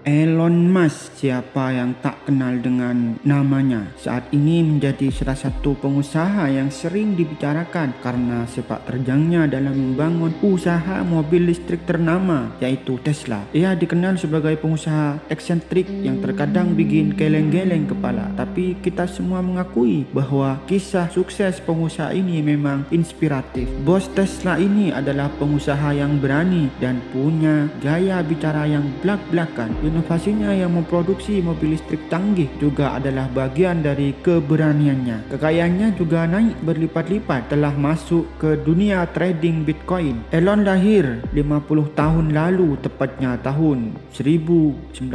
Elon Musk, siapa yang tak kenal dengan namanya, saat ini menjadi salah satu pengusaha yang sering dibicarakan karena sepak terjangnya dalam membangun usaha mobil listrik ternama, yaitu Tesla. Ia dikenal sebagai pengusaha eksentrik yang terkadang bikin geleng-geleng kepala, tapi kita semua mengakui bahwa kisah sukses pengusaha ini memang inspiratif. Bos Tesla ini adalah pengusaha yang berani dan punya gaya bicara yang blak-blakan. Inovasinya yang memproduksi mobil listrik canggih juga adalah bagian dari keberaniannya. Kekayaannya juga naik berlipat-lipat, telah masuk ke dunia trading Bitcoin. Elon lahir 50 tahun lalu, tepatnya tahun 1971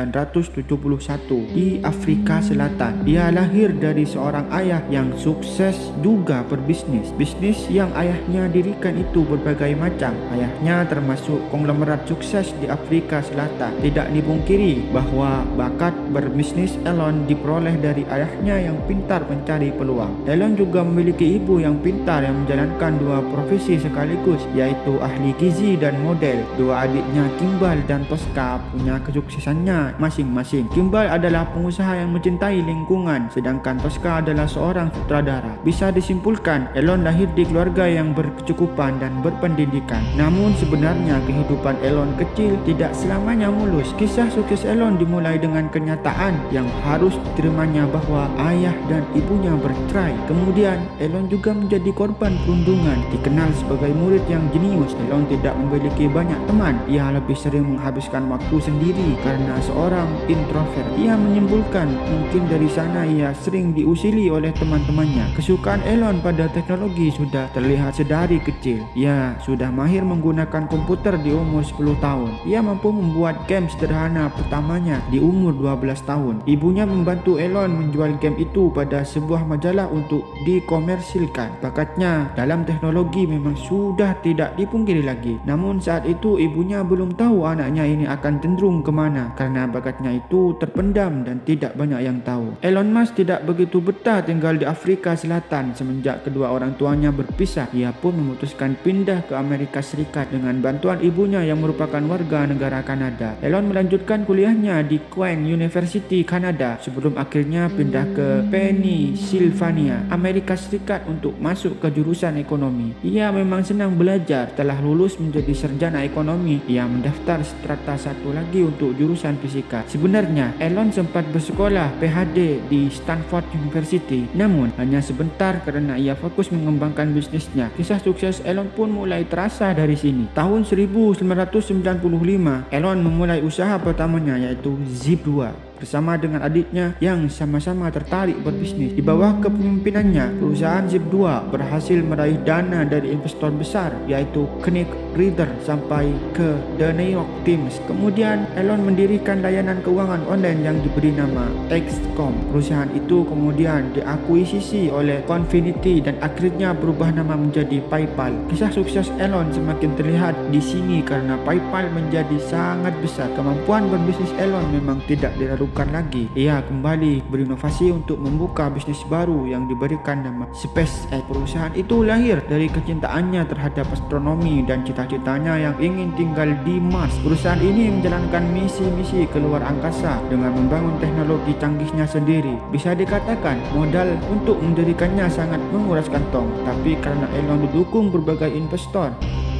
di Afrika Selatan. Ia lahir dari seorang ayah yang sukses juga berbisnis. Bisnis yang ayahnya dirikan itu berbagai macam. Ayahnya termasuk konglomerat sukses di Afrika Selatan. Tidak dipungkiri bahwa bakat berbisnis Elon diperoleh dari ayahnya yang pintar mencari peluang. Elon juga memiliki ibu yang pintar yang menjalankan dua profesi sekaligus, yaitu ahli gizi dan model. Dua adiknya, Kimball dan Tosca, punya kesuksesannya masing-masing. Kimball adalah pengusaha yang mencintai lingkungan, sedangkan Tosca adalah seorang sutradara. Bisa disimpulkan, Elon lahir di keluarga yang berkecukupan dan berpendidikan. Namun sebenarnya kehidupan Elon kecil tidak selamanya mulus. Kisah sukses Elon dimulai dengan kenyataan yang harus diterimanya bahwa ayah dan ibunya bercerai. Kemudian Elon juga menjadi korban perundungan. Dikenal sebagai murid yang jenius, Elon tidak memiliki banyak teman. Ia lebih sering menghabiskan waktu sendiri karena seorang introvert. Ia menyimpulkan mungkin dari sana ia sering diusili oleh teman-temannya. Kesukaan Elon pada teknologi sudah terlihat sedari kecil. Ia sudah mahir menggunakan komputer di umur 10 tahun. Ia mampu membuat game sederhana pertamanya di umur 12 tahun. Ibunya membantu Elon menjual game itu pada sebuah majalah untuk dikomersilkan. Bakatnya dalam teknologi memang sudah tidak dipungkiri lagi. Namun saat itu ibunya belum tahu anaknya ini akan cenderung kemana, karena bakatnya itu terpendam dan tidak banyak yang tahu. Elon Musk tidak begitu betah tinggal di Afrika Selatan. Semenjak kedua orang tuanya berpisah, ia pun memutuskan pindah ke Amerika Serikat dengan bantuan ibunya yang merupakan warga negara Kanada. Elon melanjutkan kuliahnya di Queen University, Kanada, sebelum akhirnya pindah ke Pennsylvania, Amerika Serikat untuk masuk ke jurusan ekonomi. Ia memang senang belajar. Telah lulus menjadi sarjana ekonomi, ia mendaftar strata 1 lagi untuk jurusan fisika. Sebenarnya Elon sempat bersekolah PhD di Stanford University, namun hanya sebentar karena ia fokus mengembangkan bisnisnya. Kisah sukses Elon pun mulai terasa dari sini. Tahun 1995, Elon memulai usaha pertamanya, yaitu Zip2, bersama dengan adiknya yang sama-sama tertarik berbisnis. Di bawah kepemimpinannya, perusahaan Zip2 berhasil meraih dana dari investor besar, yaitu Knight Ridder, sampai ke The New York Times. Kemudian Elon mendirikan layanan keuangan online yang diberi nama XCOM. Perusahaan itu kemudian diakuisisi oleh Confinity dan akhirnya berubah nama menjadi PayPal. Kisah sukses Elon semakin terlihat di sini karena PayPal menjadi sangat besar. Kemampuan berbisnis Elon memang tidak diragukan lagi. Ia kembali berinovasi untuk membuka bisnis baru yang diberikan nama SpaceX. Perusahaan itu lahir dari kecintaannya terhadap astronomi dan cita-citanya yang ingin tinggal di Mars. Perusahaan ini menjalankan misi-misi ke luar angkasa dengan membangun teknologi canggihnya sendiri. Bisa dikatakan modal untuk mendirikannya sangat menguras kantong, tapi karena Elon didukung berbagai investor,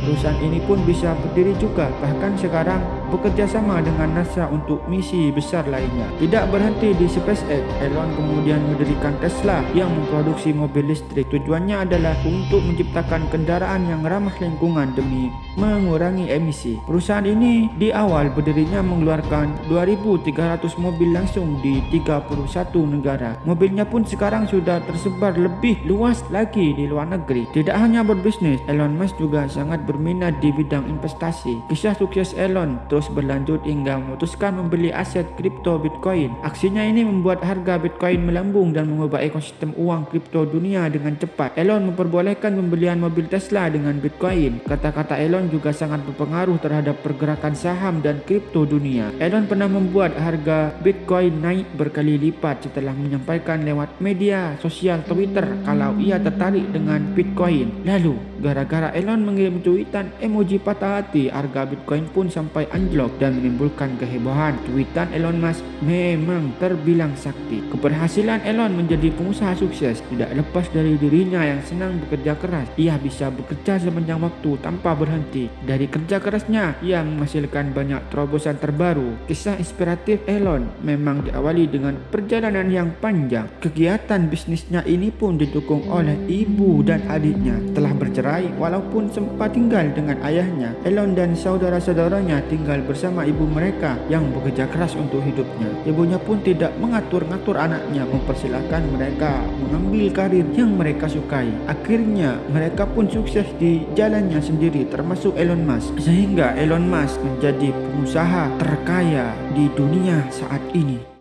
perusahaan ini pun bisa berdiri juga. Bahkan sekarang bekerja sama dengan NASA untuk misi besar lainnya. Tidak berhenti di SpaceX, Elon kemudian mendirikan Tesla yang memproduksi mobil listrik. Tujuannya adalah untuk menciptakan kendaraan yang ramah lingkungan demi mengurangi emisi. Perusahaan ini di awal berdirinya mengeluarkan 2.300 mobil langsung di 31 negara. Mobilnya pun sekarang sudah tersebar lebih luas lagi di luar negeri. Tidak hanya berbisnis, Elon Musk juga sangat berminat di bidang investasi. Kisah sukses Elon terus berlanjut hingga memutuskan membeli aset kripto Bitcoin. Aksinya ini membuat harga Bitcoin melambung dan mengubah ekosistem uang kripto dunia dengan cepat. Elon memperbolehkan pembelian mobil Tesla dengan Bitcoin. Kata-kata Elon juga sangat berpengaruh terhadap pergerakan saham dan kripto dunia. Elon pernah membuat harga Bitcoin naik berkali lipat setelah menyampaikan lewat media sosial Twitter kalau ia tertarik dengan Bitcoin. Lalu gara-gara Elon mengirim tweetan emoji patah hati, harga Bitcoin pun sampai anjlok kinclong dan menimbulkan kehebohan. Tweetan Elon Musk memang terbilang sakti. Keberhasilan Elon menjadi pengusaha sukses tidak lepas dari dirinya yang senang bekerja keras. Ia bisa bekerja sepanjang waktu tanpa berhenti. Dari kerja kerasnya, ia menghasilkan banyak terobosan terbaru. Kisah inspiratif Elon memang diawali dengan perjalanan yang panjang. Kegiatan bisnisnya ini pun didukung oleh ibu dan adiknya. Setelah bercerai, walaupun sempat tinggal dengan ayahnya, Elon dan saudara-saudaranya tinggal bersama ibu mereka yang bekerja keras untuk hidupnya. Ibunya pun tidak mengatur-ngatur anaknya, mempersilahkan mereka mengambil karir yang mereka sukai. Akhirnya, mereka pun sukses di jalannya sendiri, termasuk Elon Musk. Sehingga Elon Musk menjadi pengusaha terkaya di dunia saat ini.